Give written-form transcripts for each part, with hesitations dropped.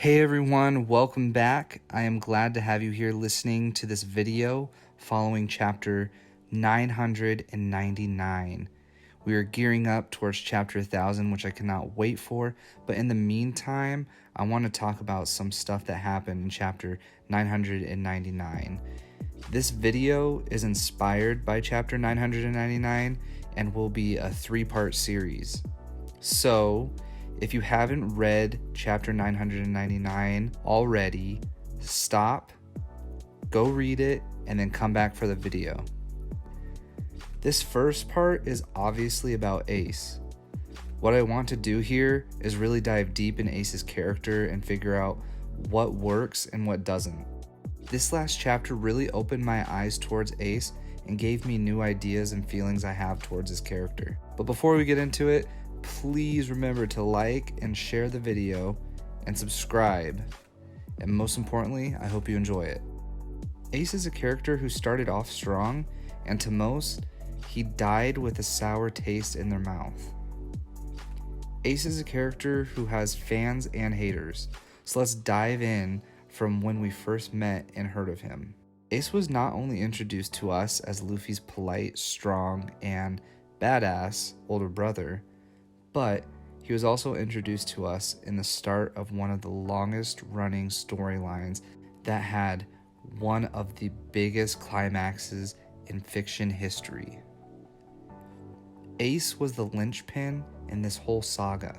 Hey everyone, welcome back. I am glad to have you here listening to this video following chapter 999. We are gearing up towards chapter 1000, which I cannot wait for, but in the meantime, I want to talk about some stuff that happened in chapter 999. This video is inspired by chapter 999 and will be a 3-part series. So, if you haven't read chapter 999 already, stop, go read it, and then come back for the video. This first part is obviously about Ace. What I want to do here is really dive deep in Ace's character and figure out what works and what doesn't. This last chapter really opened my eyes towards Ace and gave me new ideas and feelings I have towards his character. But before we get into it, please remember to like and share the video and subscribe. And most importantly, I hope you enjoy it. Ace is a character who started off strong, and to most, he died with a sour taste in their mouth. Ace is a character who has fans and haters, so let's dive in from when we first met and heard of him. Ace was not only introduced to us as Luffy's polite, strong, and badass older brother, but he was also introduced to us in the start of one of the longest running storylines that had one of the biggest climaxes in fiction history. Ace was the linchpin in this whole saga.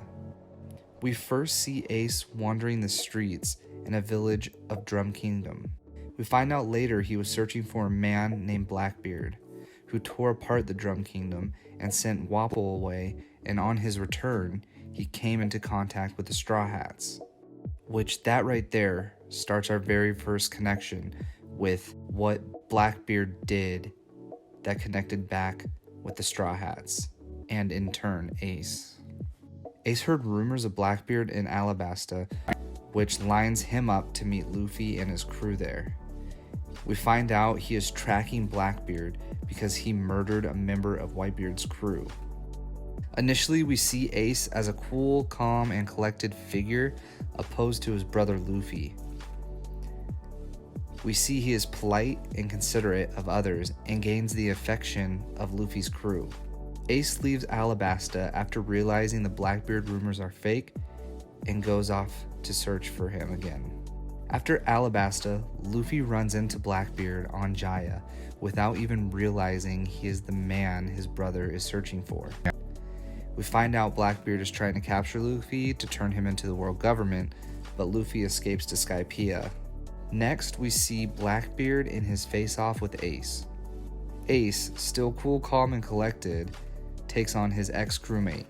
We first see Ace wandering the streets in a village of Drum Kingdom. We find out later he was searching for a man named Blackbeard, who tore apart the Drum Kingdom and sent Wapol away, and on his return, he came into contact with the Straw Hats. Which that right there starts our very first connection with what Blackbeard did that connected back with the Straw Hats, and in turn, Ace. Ace heard rumors of Blackbeard in Alabasta, which lines him up to meet Luffy and his crew there. We find out he is tracking Blackbeard because he murdered a member of Whitebeard's crew. Initially, we see Ace as a cool, calm, and collected figure opposed to his brother Luffy. We see he is polite and considerate of others and gains the affection of Luffy's crew. Ace leaves Alabasta after realizing the Blackbeard rumors are fake and goes off to search for him again. After Alabasta, Luffy runs into Blackbeard on Jaya without even realizing he is the man his brother is searching for. We find out Blackbeard is trying to capture Luffy to turn him into the world government, but Luffy escapes to Skypiea. Next, we see Blackbeard in his face-off with Ace. Ace, still cool, calm, and collected, takes on his ex-crewmate.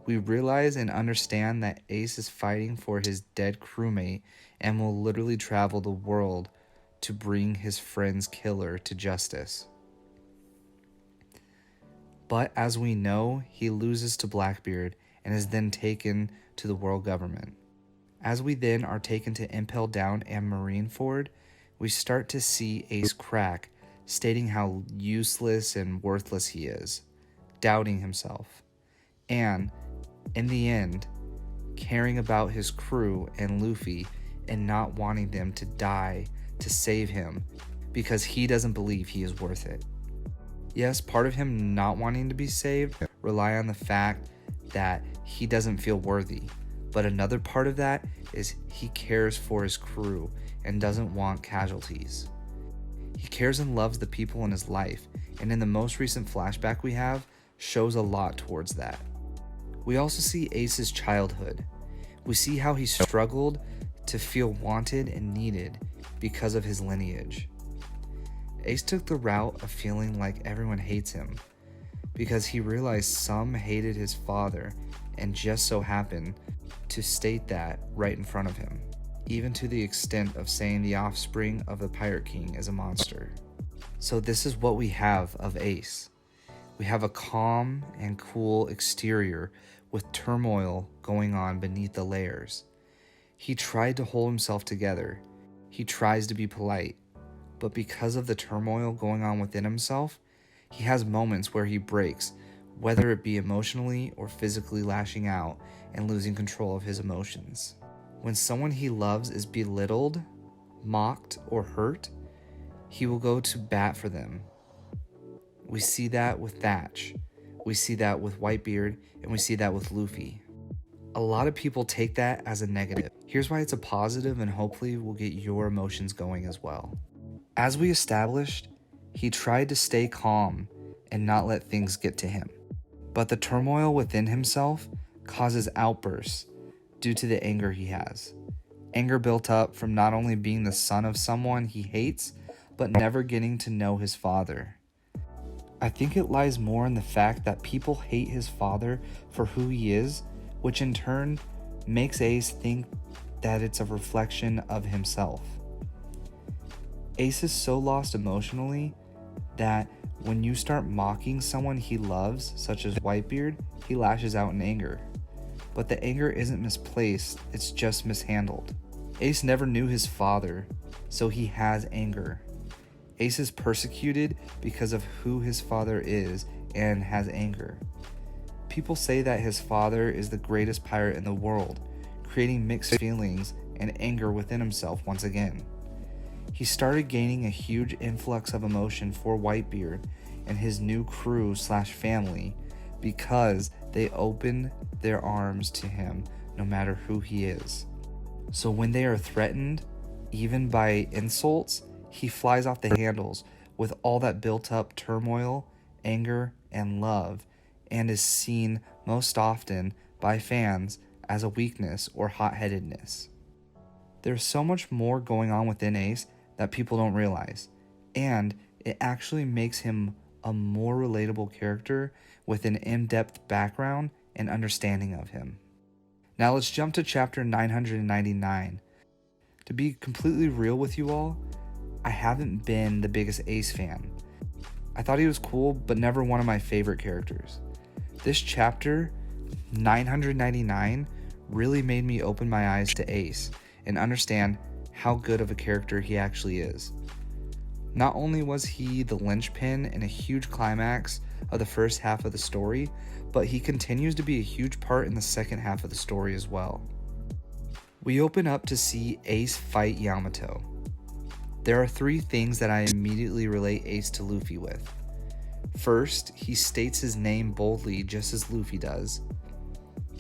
We realize and understand that Ace is fighting for his dead crewmate and will literally travel the world to bring his friend's killer to justice. But as we know, he loses to Blackbeard and is then taken to the world government. As we then are taken to Impel Down and Marineford, we start to see Ace crack, stating how useless and worthless he is, doubting himself, and, in the end, caring about his crew and Luffy and not wanting them to die to save him because he doesn't believe he is worth it. Yes, part of him not wanting to be saved rely on the fact that he doesn't feel worthy, but another part of that is he cares for his crew and doesn't want casualties. He cares and loves the people in his life, and in the most recent flashback we have, shows a lot towards that. We also see Ace's childhood. We see how he struggled to feel wanted and needed because of his lineage. Ace took the route of feeling like everyone hates him because he realized some hated his father and just so happened to state that right in front of him, even to the extent of saying the offspring of the Pirate King is a monster. So this is what we have of Ace. We have a calm and cool exterior with turmoil going on beneath the layers. He tried to hold himself together. He tries to be polite. But because of the turmoil going on within himself, he has moments where he breaks, whether it be emotionally or physically lashing out and losing control of his emotions. When someone he loves is belittled, mocked, or hurt, he will go to bat for them. We see that with Thatch, we see that with Whitebeard, and we see that with Luffy. A lot of people take that as a negative. Here's why it's a positive, and hopefully will get your emotions going as well. As we established, he tried to stay calm and not let things get to him. But the turmoil within himself causes outbursts due to the anger he has. Anger built up from not only being the son of someone he hates, but never getting to know his father. I think it lies more in the fact that people hate his father for who he is, which in turn makes Ace think that it's a reflection of himself. Ace is so lost emotionally that when you start mocking someone he loves, such as Whitebeard, he lashes out in anger. But the anger isn't misplaced, it's just mishandled. Ace never knew his father, so he has anger. Ace is persecuted because of who his father is and has anger. People say that his father is the greatest pirate in the world, creating mixed feelings and anger within himself once again. He started gaining a huge influx of emotion for Whitebeard and his new crew/family because they open their arms to him no matter who he is. So when they are threatened, even by insults, he flies off the handles with all that built up turmoil, anger, and love, and is seen most often by fans as a weakness or hot-headedness. There's so much more going on within Ace that people don't realize, and it actually makes him a more relatable character with an in-depth background and understanding of him. Now let's jump to chapter 999. To be completely real with you all, I haven't been the biggest Ace fan. I thought he was cool, but never one of my favorite characters. This chapter, 999, really made me open my eyes to Ace and understand how good of a character he actually is. Not only was he the linchpin in a huge climax of the first half of the story, but he continues to be a huge part in the second half of the story as well. We open up to see Ace fight Yamato. There are 3 things that I immediately relate Ace to Luffy with. First, he states his name boldly just as Luffy does.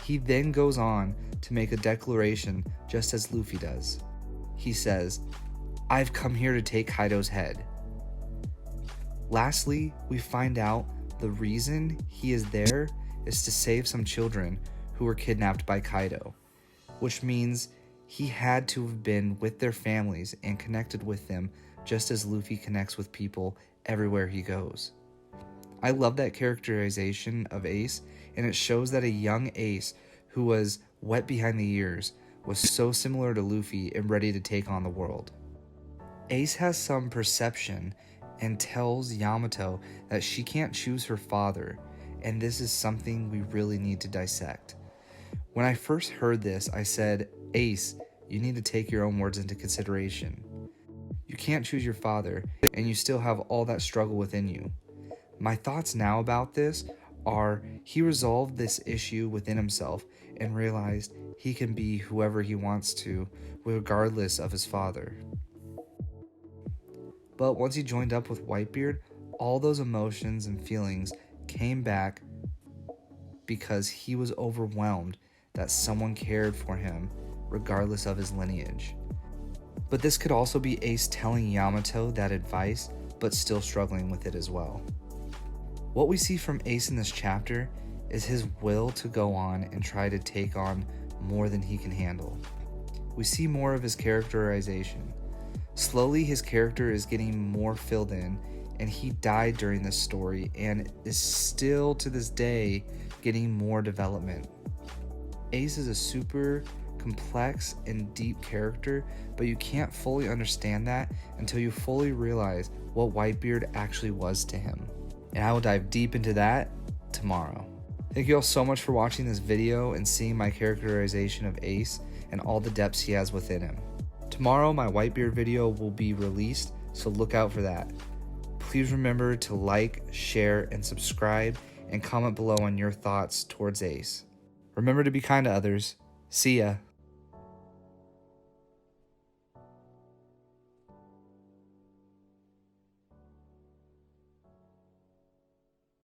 He then goes on to make a declaration just as Luffy does. He says, "I've come here to take Kaido's head." Lastly, we find out the reason he is there is to save some children who were kidnapped by Kaido, which means he had to have been with their families and connected with them just as Luffy connects with people everywhere he goes. I love that characterization of Ace, and it shows that a young Ace who was wet behind the ears was so similar to Luffy and ready to take on the world. Ace has some perception and tells Yamato that she can't choose her father, and this is something we really need to dissect. When I first heard this, I said, "Ace, you need to take your own words into consideration. You can't choose your father, and you still have all that struggle within you." My thoughts now about this are he resolved this issue within himself and realized he can be whoever he wants to, regardless of his father. But once he joined up with Whitebeard, all those emotions and feelings came back because he was overwhelmed that someone cared for him regardless of his lineage. But this could also be Ace telling Yamato that advice, but still struggling with it as well. What we see from Ace in this chapter is his will to go on and try to take on more than he can handle. We see more of his characterization. Slowly, his character is getting more filled in, and he died during this story and is still to this day getting more development. Ace is a super complex and deep character, but you can't fully understand that until you fully realize what Whitebeard actually was to him. And I will dive deep into that tomorrow. Thank you all so much for watching this video and seeing my characterization of Ace and all the depths he has within him. Tomorrow, my Whitebeard video will be released, so look out for that. Please remember to like, share, and subscribe, and comment below on your thoughts towards Ace. Remember to be kind to others. See ya.